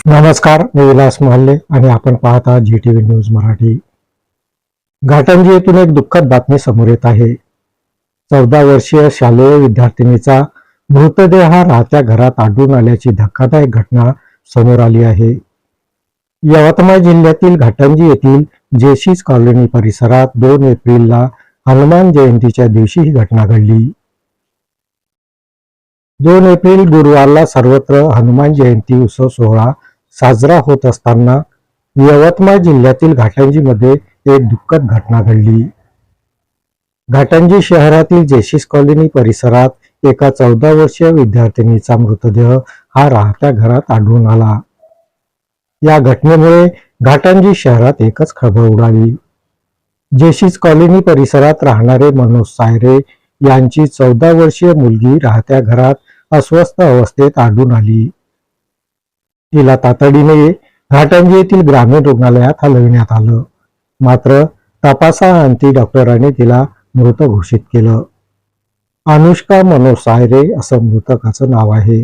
नमस्कार, मी विलास मोहल्ले आणि आपण पाहत आहात GTV न्यूज मराठी. घाटंजी येथून एक दुःखद बातमी समोर येत आहे. 14 वर्षीय शालेय विद्यार्थिनीचा मृतदेह राहत्या घरात आढळून आल्याची धक्कादायक घटना समोर आली आहे. यवतमाळ जिल्ह्यातील घाटंजी येथील जेसीस कॉलनी परिसरात 2 एप्रिलला हनुमान जयंतीच्या दिवशी ही घटना घडली. 2 एप्रिल गुरुवारला सर्वत्र हनुमान जयंती उत्सव सोहळा साजरा होत असताना यवतमाळ जिल्ह्यातील घाटंजीमध्ये एक दुःखद घटना घडली. घाटंजी शहरातील जेसीस कॉलनी परिसरात एका 14 वर्षीय विद्यार्थिनीचा मृतदेह हा राहत्या घरात आढळून आला. या घटनेमुळे घाटंजी शहरात एकच खळबळ उडाली. जेसीस कॉलनी परिसरात राहणारे मनोज सायरे यांची 14 वर्षीय मुलगी राहत्या घरात अस्वस्थ अवस्थेत आढळून आली. तिला तातडीने घाटंजी येथील ग्रामीण रुग्णालयात हलविण्यात आलं. मात्र तपासाअंती डॉक्टरांनी तिला मृत घोषित केलं. अनुष्का मनोज सायरे असं मृतकाचं नाव आहे.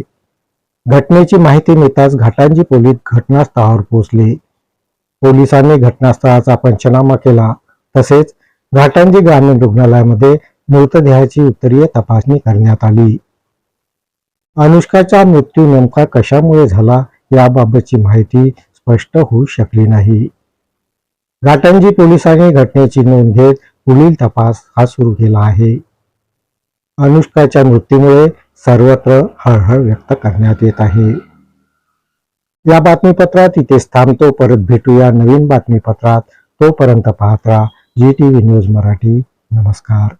घटनेची माहिती मिळताच घाटंजी पोलीस घटनास्थळावर पोहोचले. पोलिसांनी घटनास्थळाचा पंचनामा केला. तसेच घाटंजी ग्रामीण रुग्णालयामध्ये मृतदेहाची उत्तरीय तपासणी करण्यात आली. अनुष्काचा मृत्यू नेमका कशामुळे झाला याबाबतची माहिती स्पष्ट होऊ शकली नाही. घाटंजी पोलिसांनी घटनेची नोंद घेत पुढील तपास हा सुरू केला आहे. अनुष्काच्या मृत्यूमुळे सर्वत्र हळहळ व्यक्त करण्यात येत आहे. या बातमीपत्रात इथेच थांबतो. परत भेटूया नवीन बातमीपत्रात. तोपर्यंत पाहत राहा GTV न्यूज मराठी. नमस्कार.